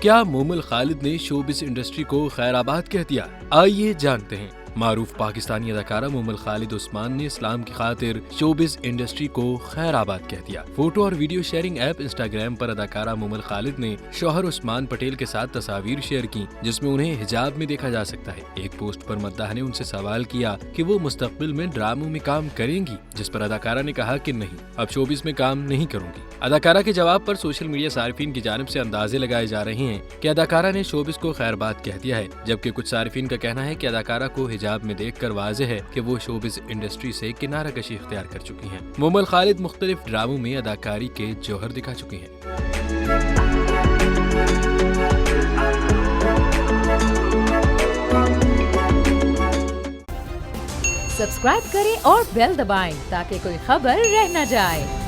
کیا مومل خالد نے showbiz industry کو خیر آباد کہہ دیا؟ آئیے جانتے ہیں۔ معروف پاکستانی اداکارہ مومل خالد عثمان نے اسلام کی خاطر شوبز انڈسٹری کو خیر آباد کہہ دیا۔ فوٹو اور ویڈیو شیئرنگ ایپ انسٹاگرام پر اداکارہ مومل خالد نے شوہر عثمان پٹیل کے ساتھ تصاویر شیئر کی جس میں انہیں حجاب میں دیکھا جا سکتا ہے۔ ایک پوسٹ پر مداح نے ان سے سوال کیا کہ وہ مستقبل میں ڈراموں میں کام کریں گی، جس پر اداکارہ نے کہا کہ نہیں، اب شوبز میں کام نہیں کروں گی۔ اداکارہ کے جواب پر سوشل میڈیا صارفین کی جانب سے اندازے لگائے جا رہے ہیں کہ اداکارہ نے شوبز کو خیر بات کہہ دیا ہے، جبکہ کچھ صارفین کا کہنا ہے کہ اداکارہ کو حجاب میں دیکھ کر واضح ہے کہ وہ شوبز انڈسٹری سے کنارہ کشی اختیار کر چکی ہیں۔ مومل خالد مختلف ڈراموں میں اداکاری کے جوہر دکھا چکی ہیں۔ سبسکرائب کریں اور بیل دبائیں تاکہ کوئی خبر رہ نہ جائے۔